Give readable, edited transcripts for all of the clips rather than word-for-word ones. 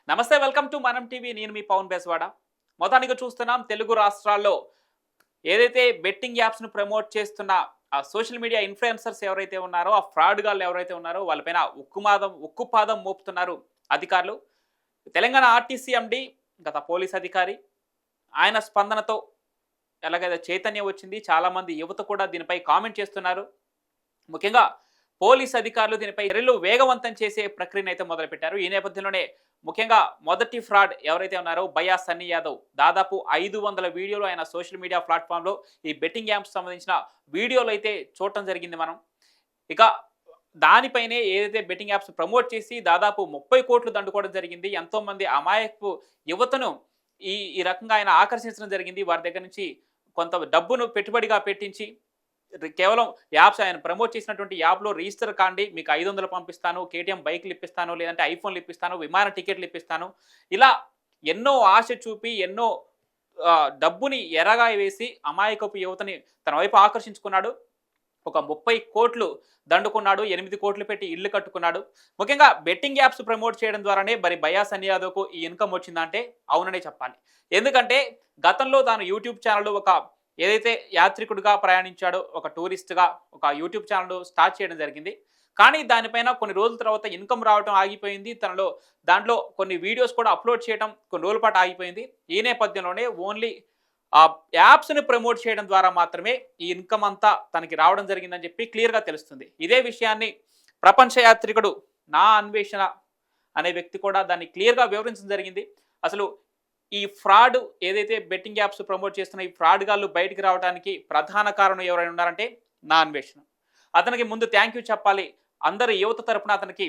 నమస్తే, welcome to మనం TV. నేను మీ పవన్ బేస్వాడ. మొత్తానికి చూస్తున్నాం, తెలుగు రాష్ట్రాల్లో ఏదైతే బెట్టింగ్ యాప్స్‌ను ప్రమోట్ చేస్తున్న ఆ సోషల్ మీడియా ఇన్‌ఫ్లుయెన్సర్స్ ఎవరైతే ఉన్నారో, ఆ ఫ్రాడ్ గాళ్ళు ఎవరైతే ఉన్నారో వాళ్ళపైన ఉక్కుపాదం మోపుతున్నారు అధికారులు. తెలంగాణ ఆర్టీసీ ఎండీ, గత పోలీస్ అధికారి, ఆయన స్పందనతో ఎలాగైతే చైతన్యం వచ్చింది. చాలామంది యువత కూడా దీనిపై కామెంట్ చేస్తున్నారు. ముఖ్యంగా పోలీస్ అధికారులు దీనిపై చర్యలు వేగవంతం చేసే ప్రక్రియనైతే మొదలుపెట్టారు. ఈ నేపథ్యంలోనే ముఖ్యంగా మొదటి ఫ్రాడ్ ఎవరైతే ఉన్నారో బయ్యా సన్నీ యాదవ్, దాదాపు 500 వీడియోలు ఆయన సోషల్ మీడియా ప్లాట్‌ఫామ్‌లో ఈ బెట్టింగ్ యాప్స్ సంబంధించిన వీడియోలైతే చూడటం జరిగింది మనం. ఇక దానిపైనే ఏదైతే బెట్టింగ్ యాప్స్ ప్రమోట్ చేసి దాదాపు 30,00,00,000 దండుకోవడం జరిగింది. ఎంతోమంది అమాయకపు యువతను ఈ ఈ రకంగా ఆయన ఆకర్షించడం జరిగింది. వారి దగ్గర నుంచి కొంత డబ్బును పెట్టుబడిగా పెట్టించి కేవలం యాప్స్ ఆయన ప్రమోట్ చేసినటువంటి యాప్‌లో రిజిస్టర్ కాండి, మీకు 500 పంపిస్తాను, కేటీఎం బైక్‌లు ఇప్పిస్తాను, లేదంటే ఐఫోన్‌లు ఇప్పిస్తాను, విమాన టికెట్లు ఇప్పిస్తాను. ఇలా ఎన్నో ఆశ చూపి, ఎన్నో డబ్బుని ఎరగా వేసి అమాయకపు యువతని తన వైపు ఆకర్షించుకున్నాడు. ఒక 30,00,00,000 దండుకున్నాడు. 8,00,00,000 పెట్టి ఇల్లు కట్టుకున్నాడు. ముఖ్యంగా బెట్టింగ్ యాప్స్ ప్రమోట్ చేయడం ద్వారానే మరి బయ్యా సన్నీ యాదవ్‌కు ఈ ఇన్‌కమ్ వచ్చిందంటే అవుననే చెప్పాలి. ఎందుకంటే గతంలో తాను యూట్యూబ్ ఛానెల్‌లో ఏదైతే యాత్రికుడిగా ప్రయాణించాడో, ఒక టూరిస్ట్‌గా ఒక యూట్యూబ్ ఛానెల్ స్టార్ట్ చేయడం జరిగింది. కానీ దానిపైన కొన్ని రోజుల తర్వాత ఇన్‌కమ్ రావటం ఆగిపోయింది. దాంట్లో కొన్ని వీడియోస్ కూడా అప్‌లోడ్ చేయడం కొన్ని రోజుల పాటు ఆగిపోయింది. ఈ నేపథ్యంలోనే ఓన్లీ యాప్స్‌ని ప్రమోట్ చేయడం ద్వారా మాత్రమే ఈ ఇన్‌కమ్ అంతా తనకి రావడం జరిగిందని చెప్పి క్లియర్‌గా తెలుస్తుంది. ఇదే విషయాన్ని ప్రపంచ యాత్రికుడు నా అన్వేషణ అనే వ్యక్తి కూడా దాన్ని క్లియర్‌గా వివరించడం జరిగింది. అసలు ఈ ఫ్రాడ్ ఏదైతే బెట్టింగ్ యాప్స్ ప్రమోట్ చేస్తున్న ఈ ఫ్రాడ్ గాళ్ళు బయటికి రావడానికి ప్రధాన కారణం ఎవరైనా ఉన్నారంటే నా అన్వేషణ. అతనికి ముందు థ్యాంక్ యూ చెప్పాలి. అందరి యువత తరపున అతనికి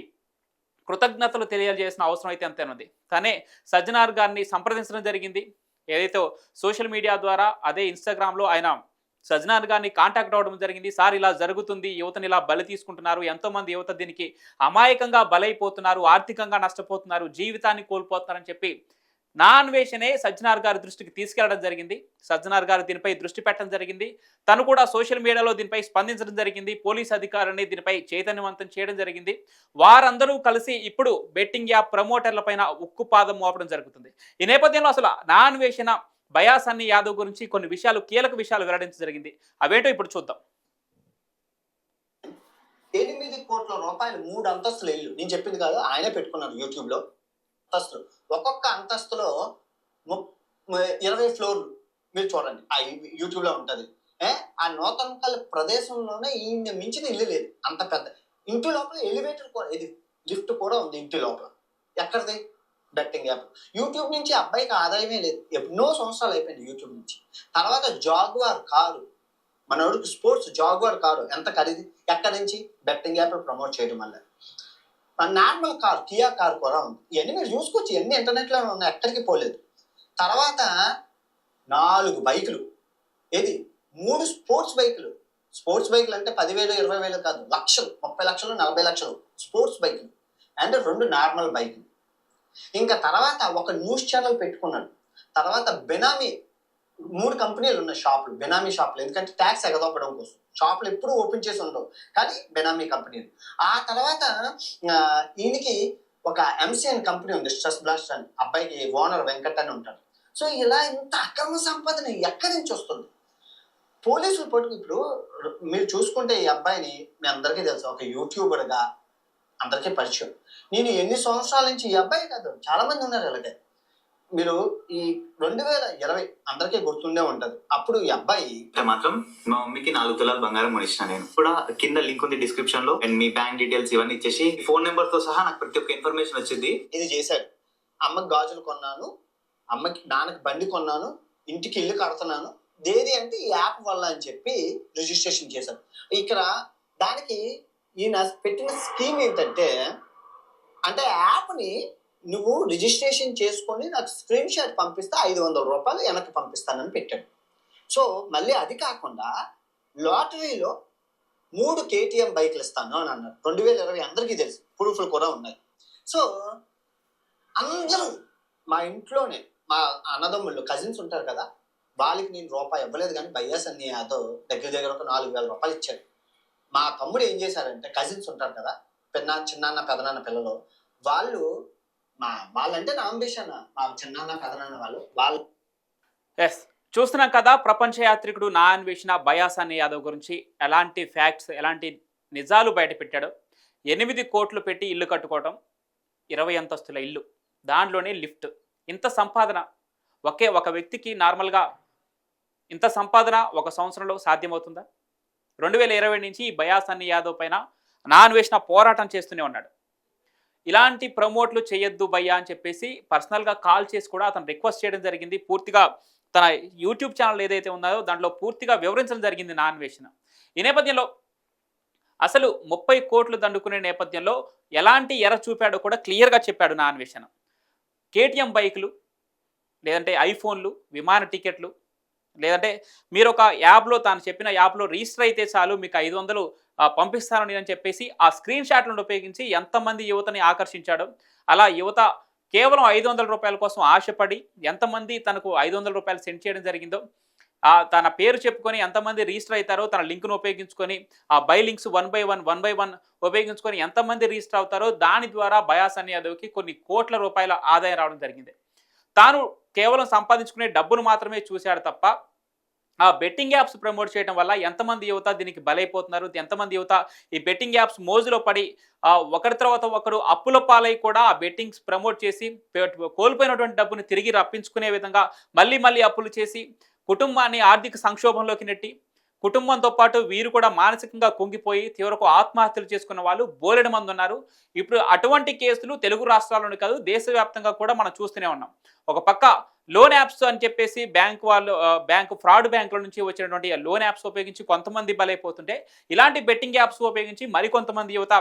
కృతజ్ఞతలు తెలియజేయాల్సిన అవసరం అయితే అంతేనుంది. తనే సజ్జనార్ గారిని సంప్రదించడం జరిగింది. ఏదైతే సోషల్ మీడియా ద్వారా అదే ఇన్‌స్టాగ్రామ్‌లో ఆయన సజ్జనార్ గారిని కాంటాక్ట్ అవ్వడం జరిగింది. సార్ ఇలా జరుగుతుంది, యువతని ఇలా బలి తీసుకుంటున్నారు. ఎంతోమంది యువత దీనికి అమాయకంగా బలైపోతున్నారు, ఆర్థికంగా నష్టపోతున్నారు, జీవితాన్ని కోల్పోతున్నారని చెప్పి నా అన్వేషణే సజ్జనార్ గారి దృష్టికి తీసుకెళ్లడం జరిగింది. సజ్జనార్ గారు దీనిపై దృష్టి పెట్టడం జరిగింది. తను కూడా సోషల్ మీడియాలో దీనిపై స్పందించడం జరిగింది. పోలీస్ అధికారులని దీనిపై చైతన్యవంతం చేయడం జరిగింది. వారందరూ కలిసి ఇప్పుడు బెట్టింగ్ యాప్ ప్రమోటర్ల పైన ఉక్కుపాదం మోపడం జరుగుతుంది. ఈ నేపథ్యంలో అసలు నా అన్వేషణ బయ్యా సన్నీ యాదవ్ గురించి కొన్ని విషయాలు, కీలక విషయాలు వెల్లడించడం జరిగింది. అవేంటో ఇప్పుడు చూద్దాం. 8,00,00,000 3 అంతస్తుల ఇల్లు. నేను చెప్పింది కాదు, ఆయనే పెట్టుకున్నారు యూట్యూబ్‌లో. అంతస్తులు. ఒక్కొక్క అంతస్తులో 20 ఫ్లోర్‌లు. మీరు చూడండి. యూట్యూబ్‌లో ఉంటది. ఆ నూతనకల్ ప్రదేశంలోనే ఈయన్ని మించిన ఇల్లు లేదు. అంత పెద్ద. ఇంటి లోపల ఎలివేటర్ కూడా, ఇది లిఫ్ట్ కూడా ఉంది ఇంటి లోపల. ఎక్కడిది? Betting app. యూట్యూబ్ నుంచి అబ్బాయికి ఆదాయమే లేదు. ఎన్నో సంవత్సరాలు అయిపోయింది యూట్యూబ్ నుంచి. తర్వాత జాగ్వార్ కారు. మనోడికి స్పోర్ట్స్ జాగ్వార్ కారు ఎంత ఖరీదు? ఎక్కడి నుంచి? బెట్టింగ్ యాప్ ప్రమోట్ చేయడం వల్ల. నార్మల్ కార్, కియా కార్ కూడా ఉంది. ఇవన్నీ మీరు చూసుకోవచ్చు. ఇవన్నీ ఇంటర్నెట్లో ఉన్నాయి, ఎక్కడికి పోలేదు. తర్వాత 4 బైకులు. ఏది? 3 స్పోర్ట్స్ బైకులు. స్పోర్ట్స్ బైకులు అంటే 10,000, 20,000 కాదు, లక్షలు, 30 లక్షలు, 40 లక్షలు స్పోర్ట్స్ బైకులు. అండ్ 2 నార్మల్ బైకులు. ఇంకా తర్వాత ఒక న్యూస్ ఛానల్ పెట్టుకున్నాడు. తర్వాత బెనామీ 3 కంపెనీలు ఉన్నాయి షాపులు, బెనామీ షాపులు. ఎందుకంటే ట్యాక్స్ ఎగదొప్పడం కోసం. షాపులు ఎప్పుడు ఓపెన్ చేసి ఉండవు, కానీ బెనామీ కంపెనీలు. ఆ తర్వాత ఈయనకి ఒక ఎంసీఎన్ కంపెనీ ఉంది, స్ట్రెస్ బ్లాస్ట్ అని. అబ్బాయికి ఓనర్ వెంకట్ అని ఉంటాడు. సో ఇలా ఇంత అక్రమ సంపాదన ఎక్కడి నుంచి వస్తుంది? పోలీసులు పట్టుకు ఇప్పుడు మీరు చూసుకుంటే ఈ అబ్బాయిని మీ అందరికీ తెలుసు, ఒక యూట్యూబర్గా అందరికీ పరిచయం. నేను ఎన్ని సంవత్సరాల నుంచి, ఈ అబ్బాయి కాదు చాలా మంది ఉన్నారు ఇలాగే. మీరు ఈ 2020 అందరికీ గుర్తుండే ఉంటది. అప్పుడు ఈ అబ్బాయి మాత్రం మా మమ్మీకి 4 తులాలు బంగారం కొనిచ్చిన. నేను కూడా కింద లింక్ ఉంది డిస్క్రిప్షన్ లో, అండ్ మీ బ్యాంక్ డీటెయిల్స్ ఇవన్నీ ఇచ్చేసి ఫోన్ నెంబర్ తో సహా నాకు ప్రతి ఒక్క ఇన్ఫర్మేషన్ వచ్చింది. ఇది చేశాడు. అమ్మకి గాజులు కొన్నాను, నాన్నకి బండి కొన్నాను, ఇంటికి ఇల్లు కడుతున్నాను, దేది అంటే ఈ యాప్ వల్ల అని చెప్పి రిజిస్ట్రేషన్ చేశాడు. ఇక్కడ దానికి ఈయన పెట్టిన స్కీమ్ ఏంటంటే, అంటే యాప్ని నువ్వు రిజిస్ట్రేషన్ చేసుకొని నాకు స్క్రీన్ షాట్ పంపిస్తే 500 రూపాయలు వెనక్కి పంపిస్తానని పెట్టాడు. సో మళ్ళీ అది కాకుండా లాటరీలో 3 కేటీఎం బైక్లు ఇస్తాను అని అన్నారు. 2020 అందరికీ తెలుసు, ప్రూఫ్లు కూడా ఉన్నాయి. సో అందరూ మా ఇంట్లోనే, మా అన్నదమ్ముళ్ళు కజిన్స్ ఉంటారు కదా, వాళ్ళకి నేను రూపాయి ఇవ్వలేదు, కానీ బయ్యా సన్నీ యాదవ్ దగ్గర ఒక 4,000 రూపాయలు ఇచ్చాడు. మా తమ్ముడు ఏం చేశారంటే, కజిన్స్ ఉంటారు కదా, చిన్నాన్న పెదనాన్న పిల్లలు, వాళ్ళు వాళ్ళంటే నా అంబిషన్, మా చిన్నాన్న పెదనాన్న వాళ్ళు ఎస్, చూస్తున్నాం కదా, ప్రపంచ యాత్రికుడు నా అన్వేషణ బయాసాని యాదవ్ గురించి ఎలాంటి ఫ్యాక్ట్స్, ఎలాంటి నిజాలు బయట పెట్టాడు. 8 కోట్లు పెట్టి ఇల్లు కట్టుకోవడం, 20 అంతస్తుల ఇల్లు, దాంట్లోనే లిఫ్ట్. ఇంత సంపాదన ఒక వ్యక్తికి నార్మల్గా ఇంత సంపాదన ఒక సంవత్సరంలో సాధ్యమవుతుందా? 2020 నుంచి ఈ బయాసాని యాదవ్ పైన నా అన్వేషణ పోరాటం చేస్తూనే ఉన్నాడు. ఇలాంటి ప్రమోట్లు చేయొద్దు భయ్యా అని చెప్పేసి పర్సనల్గా కాల్ చేసి కూడా అతను రిక్వెస్ట్ చేయడం జరిగింది. పూర్తిగా తన యూట్యూబ్ ఛానల్ ఏదైతే ఉందో దాంట్లో పూర్తిగా వివరించడం జరిగింది నా అన్వేషణ. ఈ నేపథ్యంలో అసలు 30 కోట్లు దండుకునే నేపథ్యంలో ఎలాంటి ఎర చూపాడో కూడా క్లియర్గా చెప్పాడు నా అన్వేషణ. కేటీఎం బైకులు, లేదంటే ఐఫోన్లు, విమాన టికెట్లు, లేదంటే మీరు ఒక యాప్లో, తాను చెప్పిన యాప్లో రిజిస్టర్ అయితే చాలు మీకు 500 పంపిస్తానని అని చెప్పేసి ఆ స్క్రీన్ షాట్లను ఉపయోగించి ఎంతమంది యువతని ఆకర్షించాడో, అలా యువత కేవలం 500 రూపాయల కోసం ఆశపడి ఎంతమంది తనకు 500 రూపాయలు సెండ్ చేయడం జరిగిందో, తన పేరు చెప్పుకొని ఎంతమంది రిజిస్టర్ అవుతారో, తన లింక్ను ఉపయోగించుకొని ఆ బై లింక్స్ 1 by 1 ఉపయోగించుకొని ఎంతమంది రిజిస్టర్ అవుతారో దాని ద్వారా బయాసాని యాదవ్కి కొన్ని కోట్ల రూపాయల ఆదాయం రావడం జరిగింది. తాను కేవలం సంపాదించుకునే డబ్బును మాత్రమే చూశాడు తప్ప ఆ బెట్టింగ్ యాప్స్ ప్రమోట్ చేయడం వల్ల ఎంతమంది యువత దీనికి బలైపోతున్నారు, ఎంతమంది యువత ఈ బెట్టింగ్ యాప్స్ మోజులో పడి ఒకరి తర్వాత ఒకరు అప్పుల పాలై కూడా ఆ బెట్టింగ్స్ ప్రమోట్ చేసి కోల్పోయినటువంటి డబ్బుని తిరిగి రప్పించుకునే విధంగా మళ్ళీ అప్పులు చేసి కుటుంబాన్ని ఆర్థిక సంక్షోభంలోకి నెట్టి, కుటుంబంతో పాటు వీరు కూడా మానసికంగా కుంగిపోయి తీవ్రకు ఆత్మహత్యలు చేసుకున్న వాళ్ళు బోలెడు మంది ఉన్నారు. ఇప్పుడు అటువంటి కేసులు తెలుగు రాష్ట్రాల్లోనే కాదు, దేశవ్యాప్తంగా కూడా మనం చూస్తూనే ఉన్నాం. ఒక పక్క లోన్ యాప్స్ అని చెప్పేసి బ్యాంకు ఫ్రాడ్ బ్యాంకుల నుంచి వచ్చినటువంటి లోన్ యాప్స్ ఉపయోగించి కొంతమంది బలైపోతుంటే, ఇలాంటి బెట్టింగ్ యాప్స్ ఉపయోగించి మరికొంతమంది యువత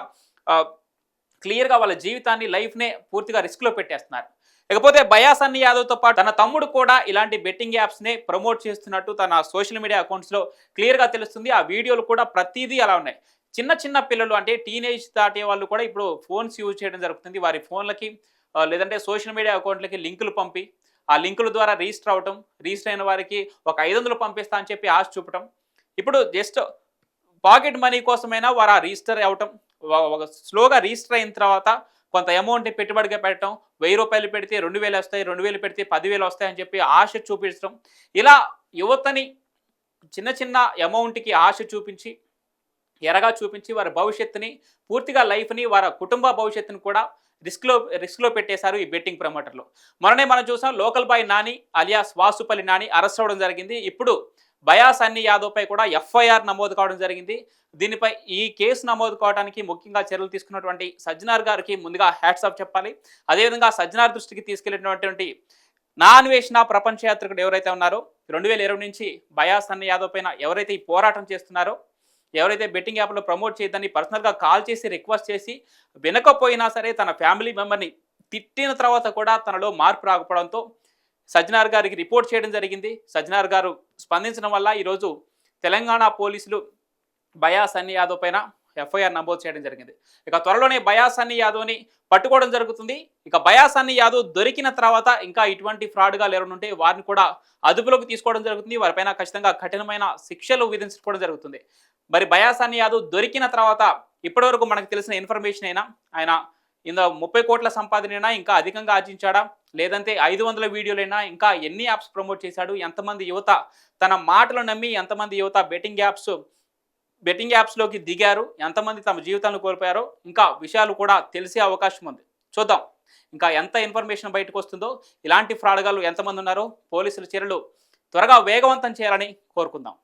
క్లియర్గా వాళ్ళ జీవితాన్ని, లైఫ్నే పూర్తిగా రిస్క్లో పెట్టేస్తున్నారు. ఇకపోతే బయాసాని యాదవ్తో పాటు తన తమ్ముడు కూడా ఇలాంటి బెట్టింగ్ యాప్స్నే ప్రమోట్ చేస్తున్నట్టు తన సోషల్ మీడియా అకౌంట్స్లో క్లియర్గా తెలుస్తుంది. ఆ వీడియోలు కూడా ప్రతిదీ అలా ఉన్నాయి. చిన్న పిల్లలు, అంటే టీనేజ్ దాటే వాళ్ళు కూడా ఇప్పుడు ఫోన్స్ యూజ్ చేయడం జరుగుతుంది. వారి ఫోన్లకి లేదంటే సోషల్ మీడియా అకౌంట్లకి లింకులు పంపి ఆ లింకుల ద్వారా రిజిస్టర్ అవటం, రిజిస్టర్ అయిన వారికి ఒక 500 పంపిస్తా అని చెప్పి ఆశ చూపటం. ఇప్పుడు జస్ట్ పాకెట్ మనీ కోసమైనా వారు ఆ రిజిస్టర్ అవ్వటం, ఒక స్లోగా రిజిస్టర్ అయిన తర్వాత కొంత అమౌంట్ని పెట్టుబడిగా పెట్టడం, 1000 రూపాయలు పెడితే 2000 వస్తాయి, 2000 పెడితే 10,000 వస్తాయని చెప్పి ఆశ చూపించడం. ఇలా యువతని చిన్న అమౌంట్కి ఆశ చూపించి, ఎరగా చూపించి వారి భవిష్యత్తుని, పూర్తిగా లైఫ్ని, వారి కుటుంబ భవిష్యత్తుని కూడా రిస్క్లో పెట్టేశారు ఈ బెట్టింగ్ ప్రమోటర్లు. మొన్ననే మనం చూసాం, local boy Nani alias Vasupalli Nani arrest అవ్వడం జరిగింది. ఇప్పుడు బయాసాని యాదవ్పై కూడా ఎఫ్ఐఆర్ నమోదు కావడం జరిగింది. దీనిపై ఈ కేసు నమోదు కావడానికి ముఖ్యంగా చర్యలు తీసుకున్నటువంటి సజ్జనార్ గారికి ముందుగా హ్యాట్స్ ఆఫ్ చెప్పాలి. అదేవిధంగా సజ్జనార్ దృష్టికి తీసుకెళ్లినటువంటి నా అన్వేషణ ప్రపంచ యాత్రికుడు ఎవరైతే ఉన్నారో, 2020 నుంచి బయాసాని యాదవ్ పైన ఎవరైతే ఈ పోరాటం చేస్తున్నారో, ఎవరైతే బెట్టింగ్ యాప్లో ప్రమోట్ చేయదని పర్సనల్గా కాల్ చేసి రిక్వెస్ట్ చేసి వినకపోయినా సరే తన ఫ్యామిలీ మెంబర్ని తిట్టిన తర్వాత కూడా తనలో మార్పు రాకపోవడంతో సజ్జనార్ గారికి రిపోర్ట్ చేయడం జరిగింది. సజ్జనార్ గారు స్పందించడం వల్ల ఈరోజు తెలంగాణ పోలీసులు బయాసాని యాదవ్ పైన ఎఫ్ఐఆర్ నమోదు చేయడం జరిగింది. ఇక త్వరలోనే బయాసాని యాదవ్ని పట్టుకోవడం జరుగుతుంది. ఇక బయాసాని యాదవ్ దొరికిన తర్వాత ఇంకా ఇటువంటి ఫ్రాడ్గా ఎవరుంటే వారిని కూడా అదుపులోకి తీసుకోవడం జరుగుతుంది. వారిపైన ఖచ్చితంగా కఠినమైన శిక్షలు విధించుకోవడం జరుగుతుంది. మరి బయాసాని యాదవ్ దొరికిన తర్వాత ఇప్పటివరకు మనకు తెలిసిన ఇన్ఫర్మేషన్ అయినా ఆయన 30 కోట్ల సంపాదనైనా ఇంకా అధికంగా ఆర్జించాడా, లేదంటే 500 వీడియోలైనా ఇంకా ఎన్ని యాప్స్ ప్రమోట్ చేశాడు, ఎంతమంది యువత తన మాటలు నమ్మి ఎంతమంది యువత బెట్టింగ్ యాప్స్లోకి దిగారు, ఎంతమంది తమ జీవితాలను కోల్పోయారో ఇంకా విషయాలు కూడా తెలిసే అవకాశం ఉంది. చూద్దాం ఇంకా ఎంత ఇన్ఫర్మేషన్ బయటకు వస్తుందో, ఇలాంటి ఫ్రాడ్గాళ్ళు ఎంతమంది ఉన్నారో పోలీసుల చర్యలు త్వరగా వేగవంతం చేయాలని కోరుకుందాం.